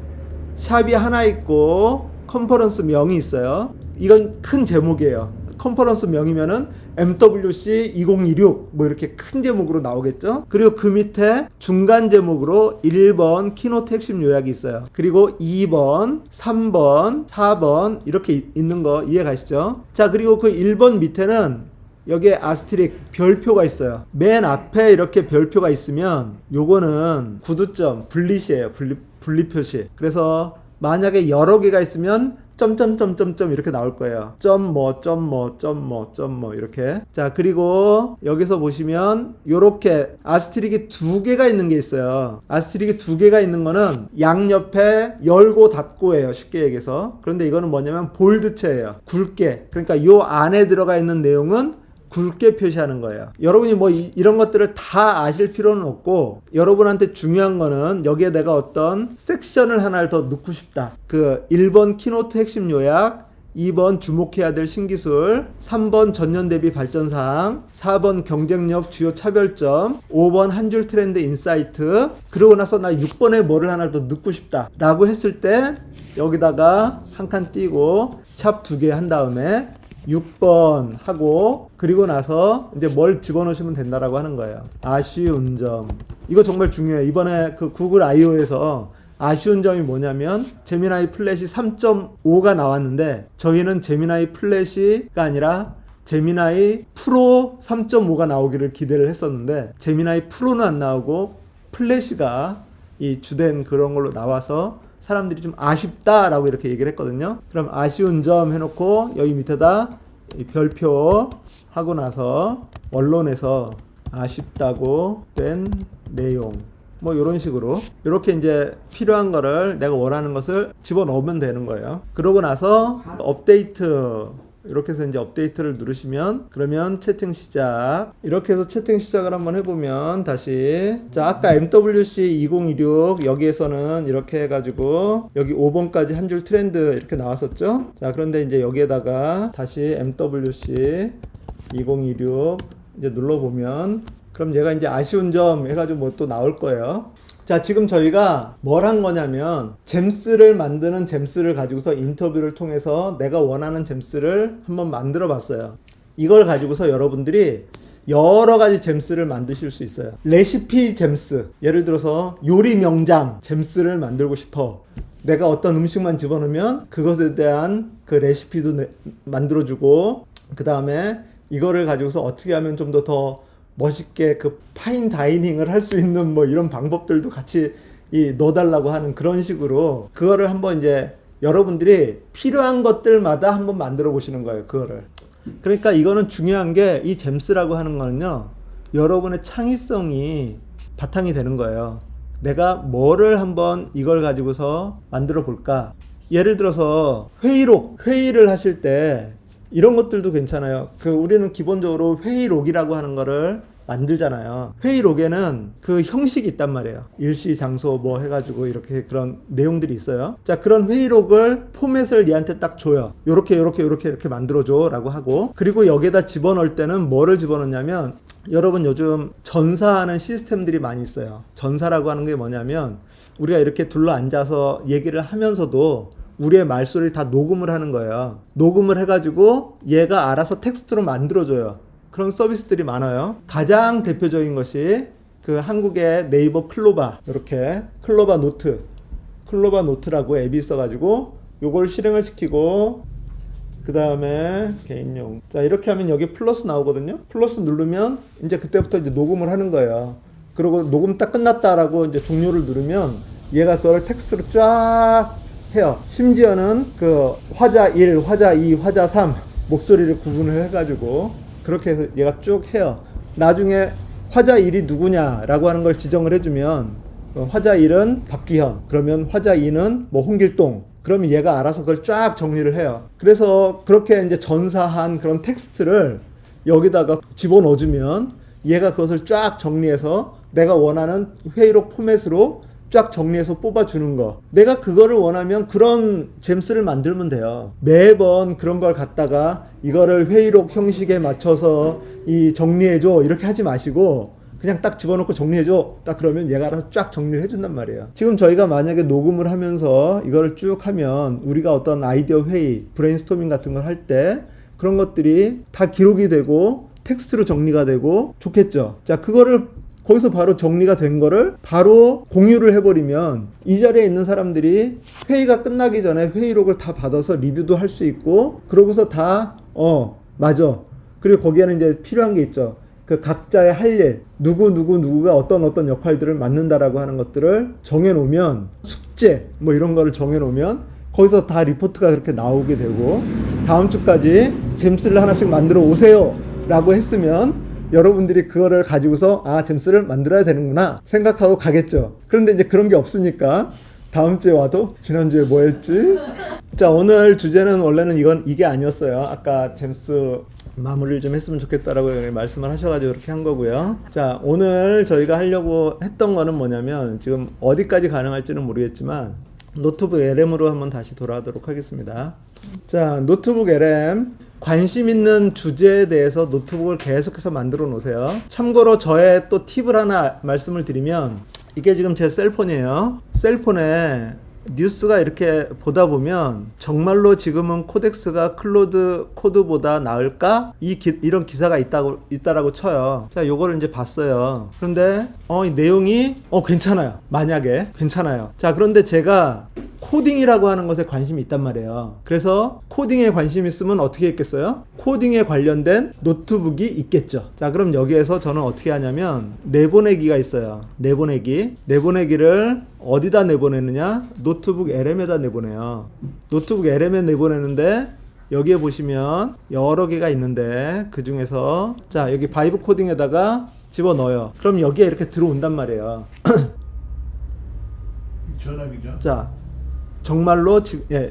샵이 하나 있고 컨퍼런스 명이 있어요. 이건 큰 제목이에요. 컨퍼런스 명이면은 MWC 2026 뭐 이렇게 큰 제목으로 나오겠죠. 그리고 그 밑에 중간 제목으로 1번 키노트 핵심 요약이 있어요. 그리고 2번, 3번, 4번 이렇게 있는 거 이해 가시죠? 자, 그리고 그 1번 밑에는 여기에 아스트릭 별표가 있어요. 맨 앞에 이렇게 별표가 있으면 요거는 구두점, 분리시예요. 분리 표시. 그래서 만약에 여러 개가 있으면 점점점점점 이렇게 나올 거예요. 점뭐 이렇게. 자, 그리고 여기서 보시면 요렇게 아스트릭이 두 개가 있는 게 있어요. 아스트릭이 두 개가 있는 거는 양옆에 열고 닫고예요. 쉽게 얘기해서. 그런데 이거는 뭐냐면 볼드체예요. 굵게. 그러니까 요 안에 들어가 있는 내용은 굵게 표시하는 거예요. 여러분이 뭐 이런 것들을 다 아실 필요는 없고, 여러분한테 중요한 거는 여기에 내가 어떤 섹션을 하나를 더 넣고 싶다. 그 1번 키노트 핵심 요약, 2번 주목해야 될 신기술, 3번 전년 대비 발전사항, 4번 경쟁력 주요 차별점, 5번 한 줄 트렌드 인사이트. 그러고 나서 나 6번에 뭐를 하나 더 넣고 싶다 라고 했을 때 여기다가 한 칸 띄고 샵 2개 한 다음에 6번 하고, 그리고 나서 이제 뭘 집어넣으시면 된다라고 하는 거예요. 아쉬운 점. 이거 정말 중요해요. 이번에 그 구글 I/O에서 아쉬운 점이 뭐냐면 제미나이 플래시 3.5가 나왔는데 저희는 제미나이 플래시가 아니라 제미나이 프로 3.5가 나오기를 기대를 했었는데 제미나이 프로는 안 나오고 플래시가 이 주된 그런 걸로 나와서 사람들이 좀 아쉽다라고 이렇게 얘기를 했거든요. 그럼 아쉬운 점 해놓고 여기 밑에다 이 별표 하고 나서 원론에서 아쉽다고 된 내용 뭐 이런 식으로 이렇게 이제 필요한 거를 내가 원하는 것을 집어넣으면 되는 거예요. 그러고 나서 업데이트 이렇게 해서 이제 업데이트를 누르시면 그러면 채팅 시작. 이렇게 해서 채팅 시작을 한번 해보면 다시 자 아까 MWC 2026 여기에서는 이렇게 해가지고 여기 5번까지 한 줄 트렌드 이렇게 나왔었죠. 자 그런데 이제 여기에다가 다시 MWC 2026 이제 눌러보면 그럼 얘가 이제 아쉬운 점 해가지고 뭐 또 나올 거예요. 자 지금 저희가 뭘 한 거냐면 잼스를 만드는 잼스를 가지고서 인터뷰를 통해서 내가 원하는 잼스를 한번 만들어 봤어요. 이걸 가지고서 여러분들이 여러 가지 잼스를 만드실 수 있어요. 레시피 잼스, 예를 들어서 요리 명장 잼스를 만들고 싶어. 내가 어떤 음식만 집어넣으면 그것에 대한 그 레시피도 만들어주고, 그 다음에 이거를 가지고서 어떻게 하면 좀 더 멋있게 그 파인 다이닝을 할 수 있는 뭐 이런 방법들도 같이 넣어달라고 하는 그런 식으로, 그거를 한번 이제 여러분들이 필요한 것들마다 한번 만들어 보시는 거예요, 그거를. 그러니까 이거는 중요한 게, 이 잼스라고 하는 거는요, 여러분의 창의성이 바탕이 되는 거예요. 내가 뭐를 한번 이걸 가지고서 만들어 볼까? 예를 들어서 회의를 하실 때 이런 것들도 괜찮아요. 우리는 기본적으로 회의록이라고 하는 거를 만들잖아요. 회의록에는 그 형식이 있단 말이에요. 일시, 장소 뭐 해가지고 이렇게 그런 내용들이 있어요. 자, 그런 회의록을 포맷을 얘한테 딱 줘요. 요렇게 만들어줘 라고 하고, 그리고 여기에다 집어넣을 때는 뭐를 집어넣냐면, 여러분 요즘 전사하는 시스템들이 많이 있어요. 전사라고 하는 게 뭐냐면, 우리가 이렇게 둘러 앉아서 얘기를 하면서도 우리의 말소리를 다 녹음을 하는 거예요. 녹음을 해가지고 얘가 알아서 텍스트로 만들어줘요. 그런 서비스들이 많아요. 가장 대표적인 것이 그 한국의 네이버 클로바, 이렇게 클로바 노트라고 앱이 있어가지고 요걸 실행을 시키고, 그 다음에 개인용, 자 이렇게 하면 여기 플러스 나오거든요. 플러스 누르면 이제 그때부터 이제 녹음을 하는 거예요. 그리고 녹음 딱 끝났다라고 이제 종료를 누르면 얘가 그걸 텍스트로 쫙 해요. 심지어는 그 화자 1, 화자 2, 화자 3 목소리를 구분을 해가지고 그렇게 해서 얘가 쭉 해요. 나중에 화자 1이 누구냐라고 하는 걸 지정을 해주면, 화자 1은 박기현, 그러면 화자 2는 뭐 홍길동, 그러면 얘가 알아서 그걸 쫙 정리를 해요. 그래서 그렇게 이제 전사한 그런 텍스트를 여기다가 집어넣어주면 얘가 그것을 쫙 정리해서 내가 원하는 회의록 포맷으로 쫙 정리해서 뽑아주는 거. 내가 그거를 원하면 그런 잼스를 만들면 돼요. 매번 그런 걸 갖다가 이거를 회의록 형식에 맞춰서 정리해줘 이렇게 하지 마시고, 그냥 딱 집어넣고 정리해줘 딱 그러면 얘가 알아서 쫙 정리를 해준단 말이에요. 지금 저희가 만약에 녹음을 하면서 이거를 쭉 하면 우리가 어떤 아이디어 회의, 브레인스토밍 같은 걸 할 때 그런 것들이 다 기록이 되고 텍스트로 정리가 되고 좋겠죠. 자, 그거를 거기서 바로 정리가 된 거를 바로 공유를 해버리면 이 자리에 있는 사람들이 회의가 끝나기 전에 회의록을 다 받아서 리뷰도 할 수 있고, 그러고서 다 맞아. 그리고 거기에는 이제 필요한 게 있죠. 그 각자의 할 일, 누구가 어떤 역할들을 맡는다라고 하는 것들을 정해놓으면, 숙제 뭐 이런 거를 정해놓으면 거기서 다 리포트가 그렇게 나오게 되고, 다음 주까지 잼스를 하나씩 만들어 오세요 라고 했으면 여러분들이 그거를 가지고서 잼스를 만들어야 되는구나 생각하고 가겠죠. 그런데 이제 그런 게 없으니까 다음 주에 와도 지난주에 뭐 했지? 자, 오늘 주제는 원래는 이게 아니었어요. 아까 잼스 마무리를 좀 했으면 좋겠다라고 말씀을 하셔가지고 그렇게 한 거고요. 자, 오늘 저희가 하려고 했던 거는 뭐냐면, 지금 어디까지 가능할지는 모르겠지만 노트북 LM으로 한번 다시 돌아가도록 하겠습니다. 자, 노트북 LM 관심 있는 주제에 대해서 노트북을 계속해서 만들어 놓으세요. 참고로 저의 또 팁을 하나 말씀을 드리면, 이게 지금 제 셀폰이에요. 셀폰에 뉴스가 이렇게 보다 보면 정말로 지금은 코덱스가 클로드 코드보다 나을까? 이런 기사가 있다라고 쳐요. 자, 요거를 이제 봤어요. 그런데 이 내용이 괜찮아요. 만약에 괜찮아요. 자, 그런데 제가 코딩이라고 하는 것에 관심이 있단 말이에요. 그래서 코딩에 관심 있으면 어떻게 했겠어요? 코딩에 관련된 노트북이 있겠죠. 자, 그럼 여기에서 저는 어떻게 하냐면 내보내기가 있어요. 내보내기를 어디다 내보내느냐? 노트북 LM에다 내보내요. 노트북 LM에 내보내는데 여기에 보시면 여러 개가 있는데 그 중에서 자, 여기 바이브 코딩에다가 집어넣어요. 그럼 여기에 이렇게 들어온단 말이에요. 전화기죠? 자, 정말로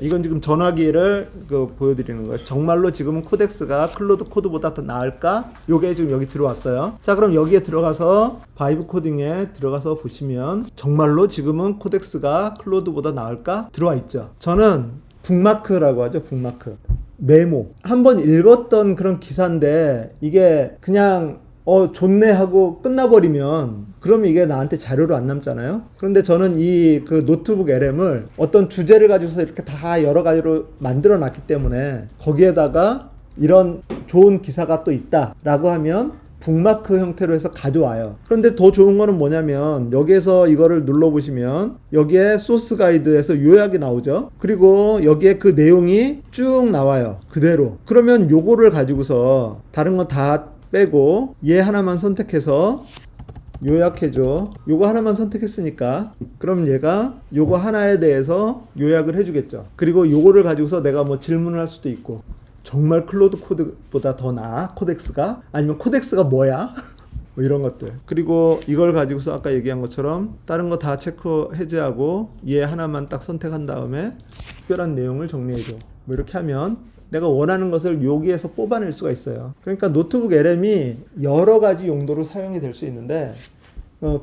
이건 지금 전화기를 보여드리는 거예요. 정말로 지금은 코덱스가 클로드 코드보다 더 나을까? 요게 지금 여기 들어왔어요. 자, 그럼 여기에 들어가서 바이브 코딩에 들어가서 보시면 정말로 지금은 코덱스가 클로드보다 나을까? 들어와 있죠. 저는 북마크라고 하죠. 북마크. 메모. 한번 읽었던 그런 기사인데 이게 그냥 좋네 하고 끝나버리면 그러면 이게 나한테 자료로 안 남잖아요. 그런데 저는 그 노트북 LM을 어떤 주제를 가지고서 이렇게 다 여러 가지로 만들어 놨기 때문에 거기에다가 이런 좋은 기사가 또 있다 라고 하면 북마크 형태로 해서 가져와요. 그런데 더 좋은 거는 뭐냐면 여기에서 이거를 눌러보시면 여기에 소스 가이드에서 요약이 나오죠. 그리고 여기에 그 내용이 쭉 나와요. 그대로. 그러면 요거를 가지고서 다른 거 다 빼고 얘 하나만 선택해서 요약해줘. 요거 하나만 선택했으니까 그럼 얘가 요거 하나에 대해서 요약을 해주겠죠. 그리고 요거를 가지고서 내가 뭐 질문을 할 수도 있고, 정말 클로드 코드보다 더 나아? 코덱스가? 아니면 코덱스가 뭐야? 뭐 이런 것들. 그리고 이걸 가지고서 아까 얘기한 것처럼 다른 거 다 체크 해제하고 얘 하나만 딱 선택한 다음에 특별한 내용을 정리해줘. 뭐 이렇게 하면 내가 원하는 것을 여기에서 뽑아낼 수가 있어요. 그러니까 노트북 LM이 여러 가지 용도로 사용이 될 수 있는데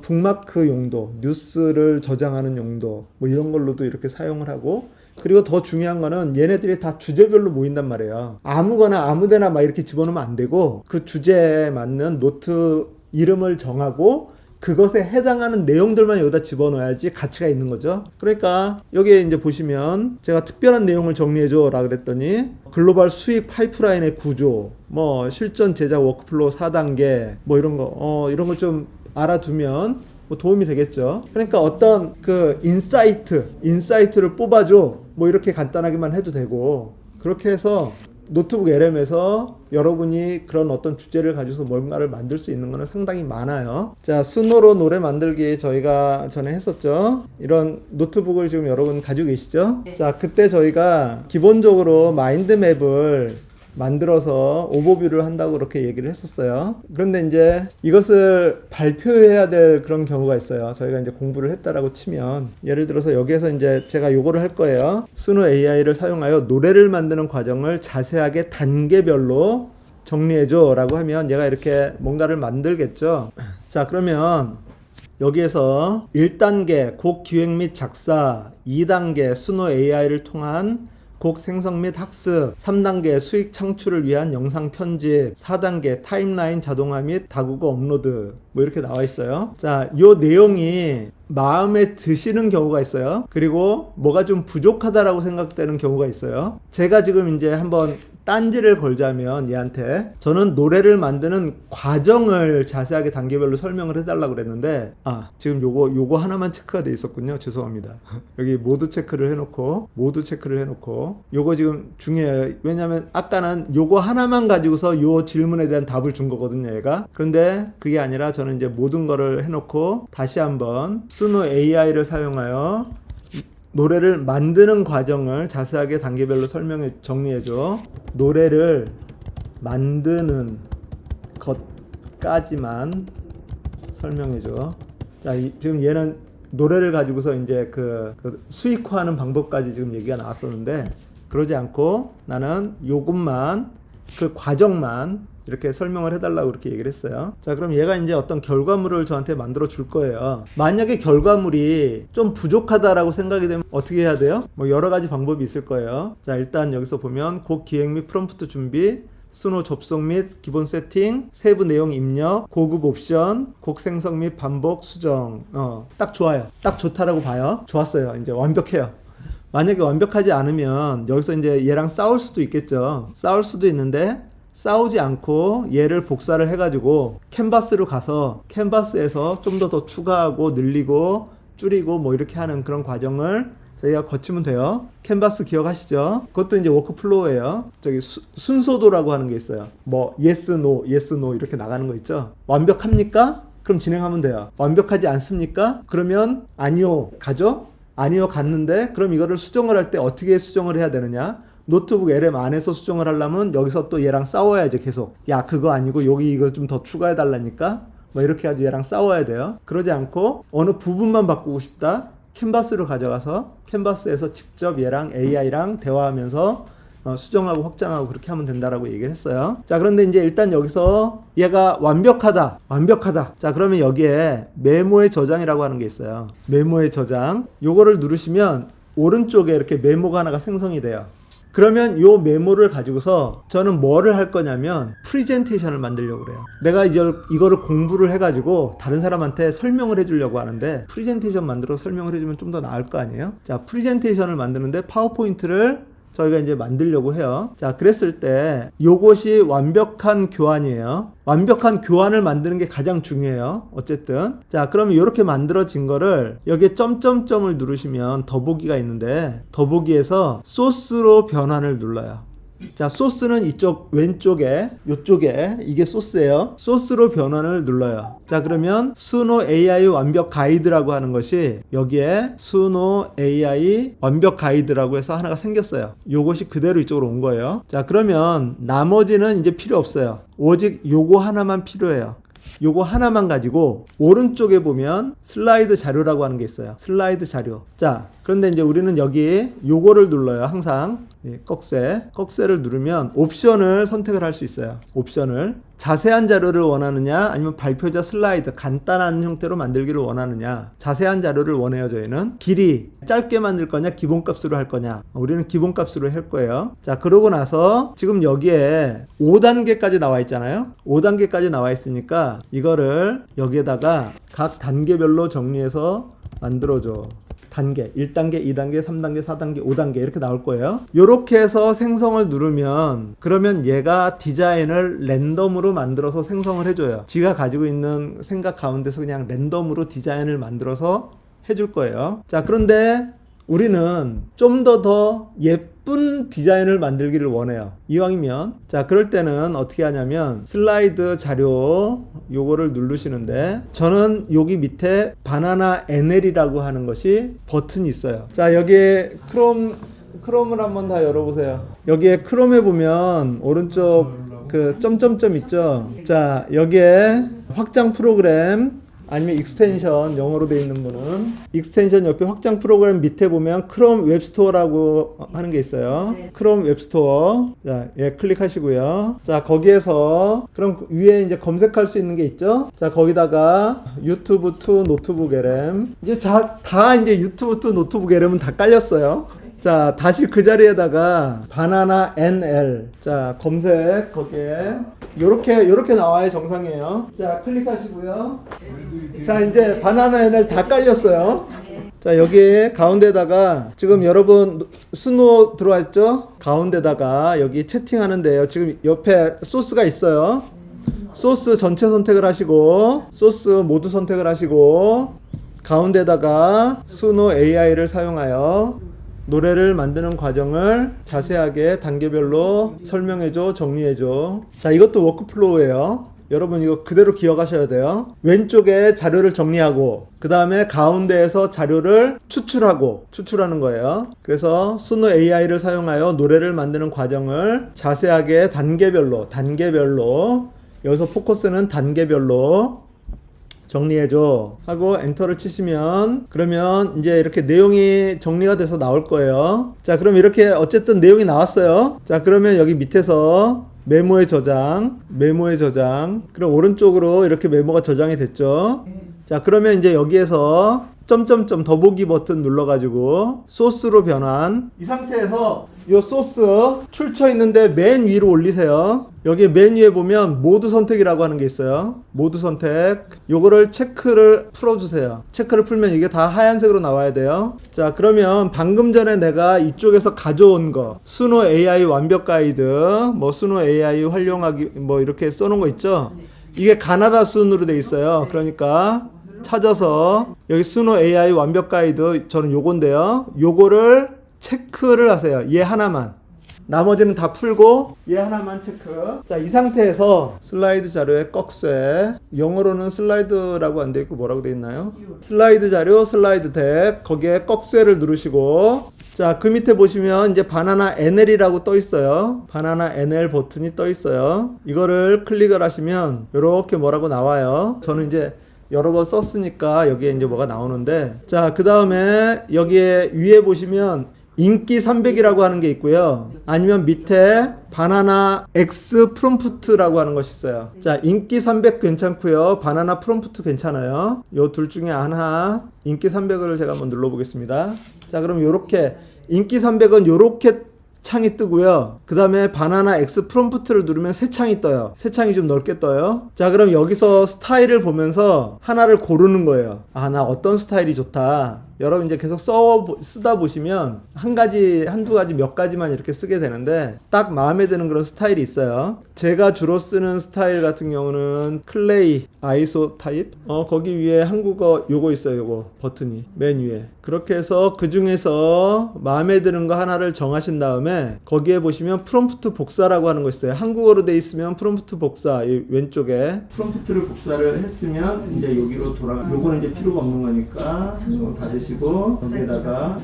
북마크 용도, 뉴스를 저장하는 용도 뭐 이런 걸로도 이렇게 사용을 하고, 그리고 더 중요한 거는 얘네들이 다 주제별로 모인단 말이에요. 아무거나 아무데나 막 이렇게 집어넣으면 안 되고 그 주제에 맞는 노트 이름을 정하고 그것에 해당하는 내용들만 여기다 집어넣어야지 가치가 있는 거죠. 그러니까 여기에 이제 보시면 제가 특별한 내용을 정리해줘 라 그랬더니 글로벌 수익 파이프라인의 구조, 뭐 실전 제작 워크플로우 4단계 뭐 이런 거 이런 걸 좀 알아두면 뭐 도움이 되겠죠. 그러니까 어떤 그 인사이트를 뽑아줘 뭐 이렇게 간단하게만 해도 되고, 그렇게 해서 노트북 LM에서 여러분이 그런 어떤 주제를 가지고서 뭔가를 만들 수 있는 거는 상당히 많아요. 자, 스노로 노래 만들기 저희가 전에 했었죠. 이런 노트북을 지금 여러분 가지고 계시죠? 네. 자, 그때 저희가 기본적으로 마인드맵을 만들어서 오버뷰를 한다고 그렇게 얘기를 했었어요. 그런데 이제 이것을 발표해야 될 그런 경우가 있어요. 저희가 이제 공부를 했다라고 치면, 예를 들어서 여기에서 이제 제가 요거를 할 거예요. 스노 AI를 사용하여 노래를 만드는 과정을 자세하게 단계별로 정리해줘 라고 하면 얘가 이렇게 뭔가를 만들겠죠. 자, 그러면 여기에서 1단계 곡 기획 및 작사, 2단계 스노 AI를 통한 곡 생성 및 학습, 3단계 수익 창출을 위한 영상 편집, 4단계 타임라인 자동화 및 다국어 업로드 뭐 이렇게 나와 있어요. 자, 요 내용이 마음에 드시는 경우가 있어요. 그리고 뭐가 좀 부족하다라고 생각되는 경우가 있어요. 제가 지금 이제 한번 딴지를 걸자면 얘한테 저는 노래를 만드는 과정을 자세하게 단계별로 설명을 해달라고 그랬는데, 지금 요거 하나만 체크가 돼 있었군요. 죄송합니다. 여기 모두 체크를 해놓고 요거 지금 중요해요. 왜냐면 아까는 요거 하나만 가지고서 요 질문에 대한 답을 준 거거든요, 얘가. 그런데 그게 아니라 저는 이제 모든 거를 해놓고 다시 한번 스노 AI를 사용하여 노래를 만드는 과정을 자세하게 단계별로 정리해줘. 노래를 만드는 것까지만 설명해줘. 자, 지금 얘는 노래를 가지고서 이제 그 수익화하는 방법까지 지금 얘기가 나왔었는데, 그러지 않고 나는 요것만, 그 과정만 이렇게 설명을 해달라고 그렇게 얘기를 했어요. 자, 그럼 얘가 이제 어떤 결과물을 저한테 만들어 줄 거예요. 만약에 결과물이 좀 부족하다라고 생각이 되면 어떻게 해야 돼요? 뭐 여러 가지 방법이 있을 거예요. 자, 일단 여기서 보면 곡 기획 및 프롬프트 준비, 스노 접속 및 기본 세팅, 세부 내용 입력, 고급 옵션, 곡 생성 및 반복 수정. 딱 좋아요. 딱 좋다라고 봐요. 좋았어요. 이제 완벽해요. 만약에 완벽하지 않으면 여기서 이제 얘랑 싸울 수도 있겠죠. 싸울 수도 있는데 싸우지 않고 얘를 복사를 해가지고 캔버스로 가서 캔버스에서 좀 더 추가하고 늘리고 줄이고 뭐 이렇게 하는 그런 과정을 저희가 거치면 돼요. 캔버스 기억하시죠? 그것도 이제 워크플로우예요. 저기 순서도라고 하는 게 있어요. 뭐 yes, no, yes, no 이렇게 나가는 거 있죠. 완벽합니까? 그럼 진행하면 돼요. 완벽하지 않습니까? 그러면 아니요 가죠? 아니요 갔는데 그럼 이거를 수정을 할 때 어떻게 수정을 해야 되느냐? 노트북 LM 안에서 수정을 하려면 여기서 또 얘랑 싸워야지 계속. 야, 그거 아니고 여기 이거 좀 더 추가해 달라니까? 뭐 이렇게 해가지고 얘랑 싸워야 돼요. 그러지 않고 어느 부분만 바꾸고 싶다? 캔버스로 가져가서 캔버스에서 직접 얘랑 AI랑 대화하면서 수정하고 확장하고 그렇게 하면 된다라고 얘기를 했어요. 자, 그런데 이제 일단 여기서 얘가 완벽하다. 자, 그러면 여기에 메모의 저장이라고 하는 게 있어요. 메모의 저장. 요거를 누르시면 오른쪽에 이렇게 메모가 하나가 생성이 돼요. 그러면 요 메모를 가지고서 저는 뭐를 할 거냐면 프리젠테이션을 만들려고 그래요. 내가 이거를 공부를 해가지고 다른 사람한테 설명을 해주려고 하는데 프리젠테이션 만들어서 설명을 해주면 좀 더 나을 거 아니에요? 자, 프리젠테이션을 만드는데 파워포인트를 저희가 이제 만들려고 해요. 자, 그랬을 때 요것이 완벽한 교환이에요. 완벽한 교환을 만드는 게 가장 중요해요. 어쨌든. 자, 그러면 이렇게 만들어진 거를 여기에 점점점을 누르시면 더보기가 있는데 더보기에서 소스로 변환을 눌러요. 자, 소스는 이쪽 왼쪽에 요쪽에 이게 소스예요. 소스로 변환을 눌러요. 자, 그러면 수노 AI 완벽 가이드라고 하는 것이 여기에 수노 AI 완벽 가이드라고 해서 하나가 생겼어요. 요것이 그대로 이쪽으로 온 거예요. 자, 그러면 나머지는 이제 필요 없어요. 오직 요거 하나만 필요해요. 요거 하나만 가지고 오른쪽에 보면 슬라이드 자료라고 하는 게 있어요. 슬라이드 자료. 자, 그런데 이제 우리는 여기 요거를 눌러요. 항상 꺽쇠를 누르면 옵션을 선택을 할 수 있어요. 옵션을 자세한 자료를 원하느냐 아니면 발표자 슬라이드 간단한 형태로 만들기를 원하느냐. 자세한 자료를 원해요. 저희는 길이 짧게 만들 거냐 기본값으로 할 거냐. 우리는 기본값으로 할 거예요. 자, 그러고 나서 지금 여기에 5단계까지 나와 있잖아요. 5단계까지 나와 있으니까 이거를 여기에다가 각 단계별로 정리해서 만들어줘. 단계 1단계, 2단계, 3단계, 4단계, 5단계 이렇게 나올 거예요. 이렇게 해서 생성을 누르면 그러면 얘가 디자인을 랜덤으로 만들어서 생성을 해줘요. 지가 가지고 있는 생각 가운데서 그냥 랜덤으로 디자인을 만들어서 해줄 거예요. 자, 그런데 우리는 좀 더 예쁜 디자인을 만들기를 원해요. 이왕이면. 자, 그럴 때는 어떻게 하냐면 슬라이드 자료 요거를 누르시는데 저는 여기 밑에 바나나 NL이라고 하는 것이 버튼이 있어요. 자, 여기에 크롬을 한번 다 열어보세요. 여기에 크롬에 보면 오른쪽 그 점점점 있죠. 자, 여기에 확장 프로그램 아니면 익스텐션 영어로 되어 있는 분은 익스텐션 옆에 확장 프로그램 밑에 보면 크롬 웹스토어라고 하는 게 있어요. 크롬 웹스토어. 자, 예, 클릭하시고요. 자, 거기에서 그럼 위에 이제 검색할 수 있는 게 있죠. 자, 거기다가 유튜브 투 노트북 LM 이제 다 이제 유튜브 투 노트북 LM은 다 깔렸어요. 자, 다시 그 자리에다가 바나나 NL. 자, 검색 거기에 요렇게 나와요. 정상이에요. 자, 클릭하시고요. 자, 이제 바나나 NL 다 깔렸어요. 자, 여기 가운데다가 지금 여러분 스노 들어왔죠? 가운데다가 여기 채팅하는데요. 지금 옆에 소스가 있어요. 소스 전체 선택을 하시고 소스 모두 선택을 하시고 가운데다가 수노 AI를 사용하여 노래를 만드는 과정을 자세하게 단계별로 설명해줘, 정리해줘. 자, 이것도 워크플로우예요. 여러분 이거 그대로 기억하셔야 돼요. 왼쪽에 자료를 정리하고 그 다음에 가운데에서 자료를 추출하는 거예요. 그래서 수노 AI를 사용하여 노래를 만드는 과정을 자세하게 단계별로 여기서 포커스는 단계별로 정리해줘 하고 엔터를 치시면 그러면 이제 이렇게 내용이 정리가 돼서 나올 거예요. 자, 그럼 이렇게 어쨌든 내용이 나왔어요. 자, 그러면 여기 밑에서 메모의 저장 그럼 오른쪽으로 이렇게 메모가 저장이 됐죠. 자, 그러면 이제 여기에서 점점점 더보기 버튼 눌러가지고 소스로 변환. 이 상태에서 이 소스 출처 있는데 맨 위로 올리세요. 여기 맨 위에 보면 모드 선택이라고 하는 게 있어요. 모드 선택. 요거를 체크를 풀어주세요. 체크를 풀면 이게 다 하얀색으로 나와야 돼요. 자, 그러면 방금 전에 내가 이쪽에서 가져온 거 수노 AI 완벽 가이드 뭐 수노 AI 활용하기 뭐 이렇게 써놓은 거 있죠. 이게 가나다 순으로 돼 있어요. 그러니까 찾아서 여기 수노 AI 완벽 가이드 저는 요건데요. 요거를 체크를 하세요. 얘 하나만. 나머지는 다 풀고 얘 하나만 체크. 자, 이 상태에서 슬라이드 자료에 꺽쇠. 영어로는 슬라이드라고 안 돼 있고 뭐라고 돼 있나요? 슬라이드 자료, 슬라이드 덱. 거기에 꺽쇠를 누르시고 자, 그 밑에 보시면 이제 바나나 NL이라고 떠 있어요. 바나나 NL 버튼이 떠 있어요. 이거를 클릭을 하시면 이렇게 뭐라고 나와요. 저는 이제 여러 번 썼으니까 여기에 이제 뭐가 나오는데 자, 그 다음에 여기에 위에 보시면 인기 300이라고 하는 게 있고요. 아니면 밑에 바나나 X 프롬프트라고 하는 것이 있어요. 자, 인기 300 괜찮고요. 바나나 프롬프트 괜찮아요. 요 둘 중에 하나 인기 300을 제가 한번 눌러보겠습니다. 자, 그럼 요렇게 인기 300은 요렇게 창이 뜨고요. 그 다음에 바나나 X 프롬프트를 누르면 새 창이 떠요. 새 창이 좀 넓게 떠요. 자, 그럼 여기서 스타일을 보면서 하나를 고르는 거예요. 아, 나 어떤 스타일이 좋다. 여러분 이제 계속 쓰다 보시면 한두 가지 몇 가지만 이렇게 쓰게 되는데 딱 마음에 드는 그런 스타일이 있어요. 제가 주로 쓰는 스타일 같은 경우는 클레이 아이소 타입. 거기 위에 한국어 요거 있어요. 요거 버튼이 맨 위에. 그렇게 해서 그 중에서 마음에 드는 거 하나를 정하신 다음에 거기에 보시면 프롬프트 복사라고 하는 거 있어요. 한국어로 돼 있으면 프롬프트 복사, 이 왼쪽에 프롬프트를 복사를 했으면 이제 여기로 요거는 이제 필요가 없는 거니까 이거 닫으시고 여기에다가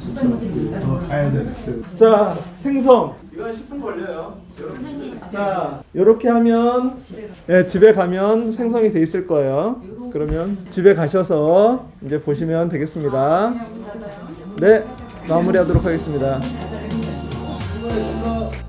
아이데스트. 자, 생성. 이건 10분 걸려요. 자, 이렇게 하면 집에 가면 생성이 돼 있을 거예요. 그러면 집에 가셔서 이제 보시면 되겠습니다. 네, 마무리하도록 하겠습니다. 수고하셨습니다.